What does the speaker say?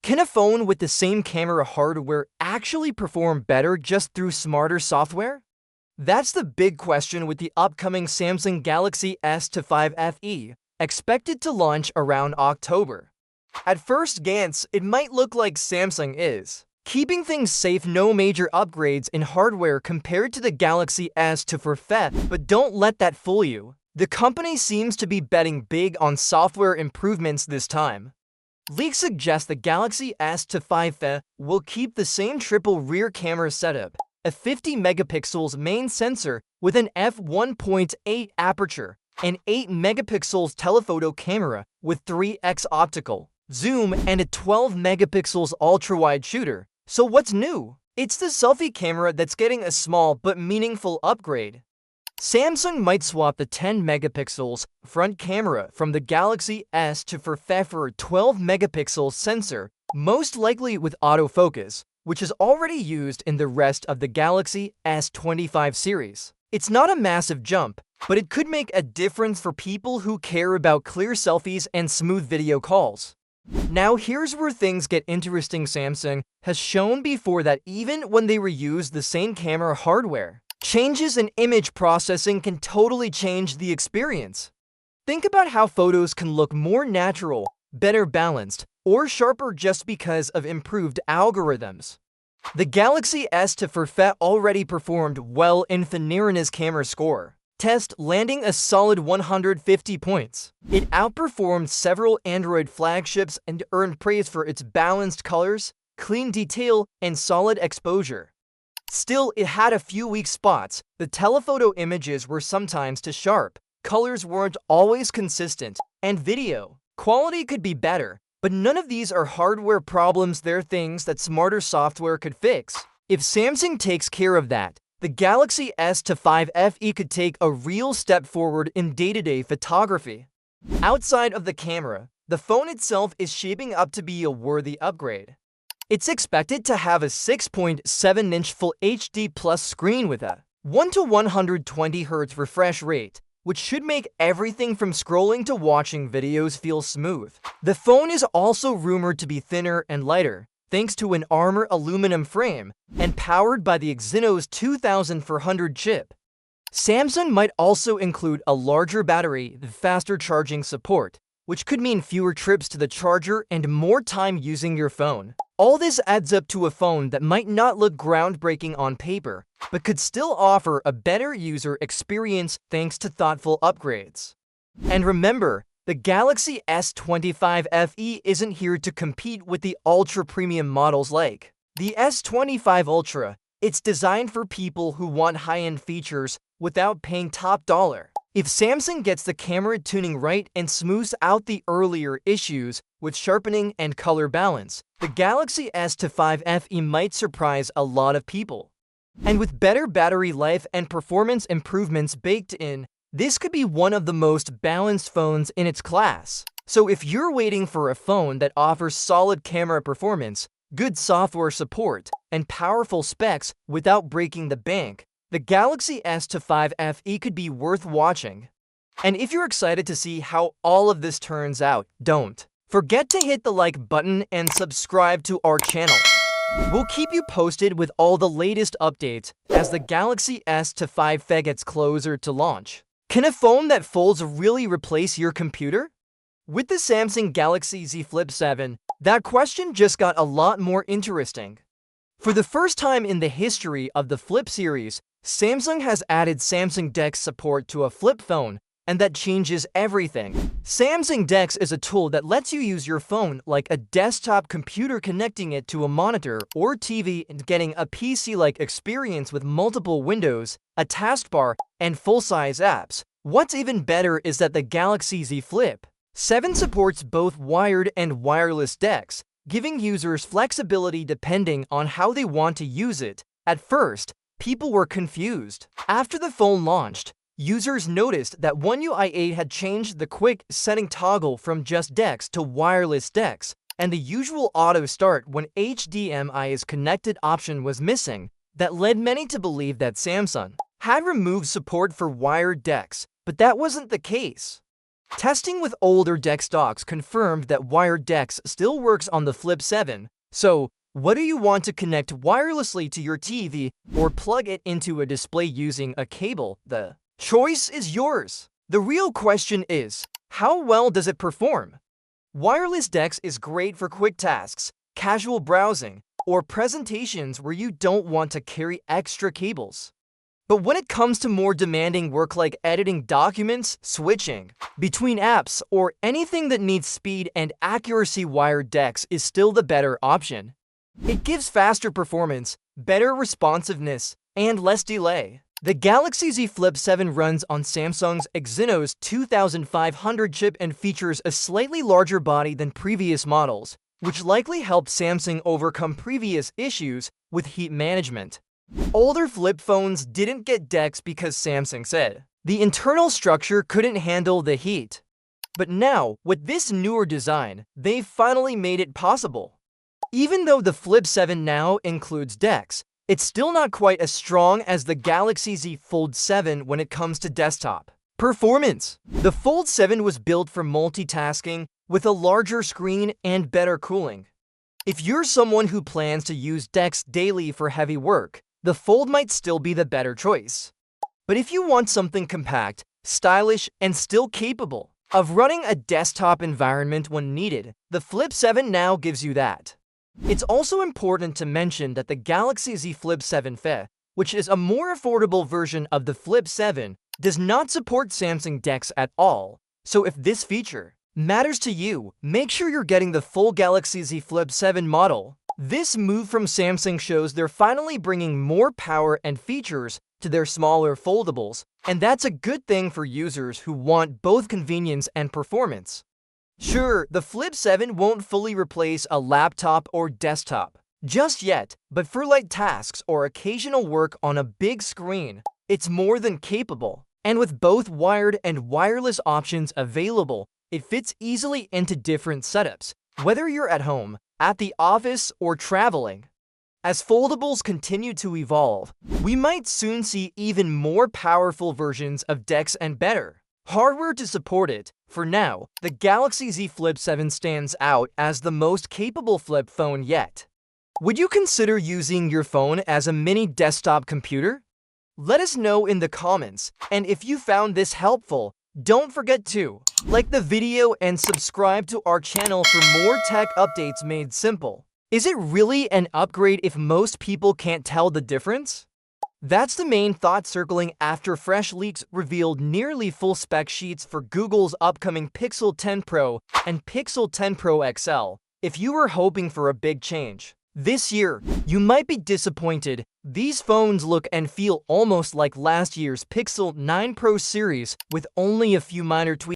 Can a phone with the same camera hardware actually perform better just through smarter software? That's the big question with the upcoming Samsung Galaxy S25 FE, expected to launch around October. At first glance, it might look like Samsung is keeping things safe, no major upgrades in hardware compared to the Galaxy S24 FE, but don't let that fool you. The company seems to be betting big on software improvements this time. Leaks suggest the Galaxy S25 FE will keep the same triple rear camera setup, a 50 megapixels main sensor with an f1.8 aperture, an 8 megapixels telephoto camera with 3x optical zoom, and a 12 megapixels ultra-wide shooter. So what's new? It's the selfie camera that's getting a small but meaningful upgrade. Samsung might swap the 10 megapixels front camera from the Galaxy S24 FE for a 12 megapixel sensor, most likely with autofocus, which is already used in the rest of the Galaxy S25 series. It's not a massive jump, but it could make a difference for people who care about clear selfies and smooth video calls. Now here's where things get interesting. Samsung has shown before that even when they reuse the same camera hardware, changes in image processing can totally change the experience. Think about how photos can look more natural, better balanced, or sharper just because of improved algorithms. The Galaxy S24 FE already performed well in Finirana's camera score test, landing a solid 150 points. It outperformed several Android flagships and earned praise for its balanced colors, clean detail, and solid exposure. Still, it had a few weak spots. The telephoto images were sometimes too sharp, colors weren't always consistent, and video quality could be better. But none of these are hardware problems, they're things that smarter software could fix. If Samsung takes care of that, the Galaxy S25 FE could take a real step forward in day-to-day photography. Outside of the camera, the phone itself is shaping up to be a worthy upgrade. It's expected to have a 6.7-inch Full HD Plus screen with a 1 to 120 Hz refresh rate, which should make everything from scrolling to watching videos feel smooth. The phone is also rumored to be thinner and lighter, thanks to an Armor aluminum frame, and powered by the Exynos 2400 chip. Samsung might also include a larger battery with faster charging support, which could mean fewer trips to the charger and more time using your phone. All this adds up to a phone that might not look groundbreaking on paper, but could still offer a better user experience thanks to thoughtful upgrades. And remember, the Galaxy S25 FE isn't here to compete with the ultra-premium models like the S25 Ultra. It's designed for people who want high-end features without paying top dollar. If Samsung gets the camera tuning right and smooths out the earlier issues with sharpening and color balance, the Galaxy S25 FE might surprise a lot of people. And with better battery life and performance improvements baked in, this could be one of the most balanced phones in its class. So if you're waiting for a phone that offers solid camera performance, good software support, and powerful specs without breaking the bank, the Galaxy S25 FE could be worth watching. And if you're excited to see how all of this turns out, don't forget to hit the like button and subscribe to our channel. We'll keep you posted with all the latest updates as the Galaxy S25 FE gets closer to launch. Can a phone that folds really replace your computer? With the Samsung Galaxy Z Flip 7, that question just got a lot more interesting. For the first time in the history of the Flip series, Samsung has added Samsung DeX support to a flip phone, and that changes everything. Samsung DeX is a tool that lets you use your phone like a desktop computer, connecting it to a monitor or TV and getting a PC-like experience with multiple windows, a taskbar, and full-size apps. What's even better is that the Galaxy Z Flip 7 supports both wired and wireless DeX, giving users flexibility depending on how they want to use it. At first, people were confused. After the phone launched, users noticed that One UI 8 had changed the quick setting toggle from just DeX to wireless DeX, and the usual auto start when HDMI is connected option was missing. That led many to believe that Samsung had removed support for wired DeX, but that wasn't the case. Testing with older DeX stocks confirmed that wired DeX still works on the Flip 7, so whether you want to connect wirelessly to your TV or plug it into a display using a cable, the choice is yours. The real question is, how well does it perform? Wireless DeX is great for quick tasks, casual browsing, or presentations where you don't want to carry extra cables. But when it comes to more demanding work like editing documents, switching between apps, or anything that needs speed and accuracy, wired DeX is still the better option. It gives faster performance, better responsiveness, and less delay. The Galaxy Z Flip 7 runs on Samsung's Exynos 2500 chip and features a slightly larger body than previous models, which likely helped Samsung overcome previous issues with heat management. Older flip phones didn't get DeX because Samsung said the internal structure couldn't handle the heat. But now, with this newer design, they've finally made it possible. Even though the Flip 7 now includes DeX, it's still not quite as strong as the Galaxy Z Fold 7 when it comes to desktop performance. The Fold 7 was built for multitasking with a larger screen and better cooling. If you're someone who plans to use DeX daily for heavy work, the Fold might still be the better choice. But if you want something compact, stylish, and still capable of running a desktop environment when needed, the Flip 7 now gives you that. It's also important to mention that the Galaxy Z Flip 7 FE, which is a more affordable version of the Flip 7, does not support Samsung DeX at all. So if this feature matters to you, make sure you're getting the full Galaxy Z Flip 7 model. This move from Samsung shows they're finally bringing more power and features to their smaller foldables, and that's a good thing for users who want both convenience and performance. Sure, the Flip 7 won't fully replace a laptop or desktop just yet, but for light tasks or occasional work on a big screen, it's more than capable. And with both wired and wireless options available, it fits easily into different setups, whether you're at home, at the office, or traveling. As foldables continue to evolve, we might soon see even more powerful versions of DeX and better hardware to support it. For now, the Galaxy Z Flip 7 stands out as the most capable flip phone yet. Would you consider using your phone as a mini desktop computer? Let us know in the comments, and if you found this helpful, don't forget to like the video and subscribe to our channel for more tech updates made simple. Is it really an upgrade if most people can't tell the difference? That's the main thought circling after fresh leaks revealed nearly full spec sheets for Google's upcoming Pixel 10 Pro and Pixel 10 Pro XL. If you were hoping for a big change this year, you might be disappointed. These phones look and feel almost like last year's Pixel 9 Pro series with only a few minor tweaks.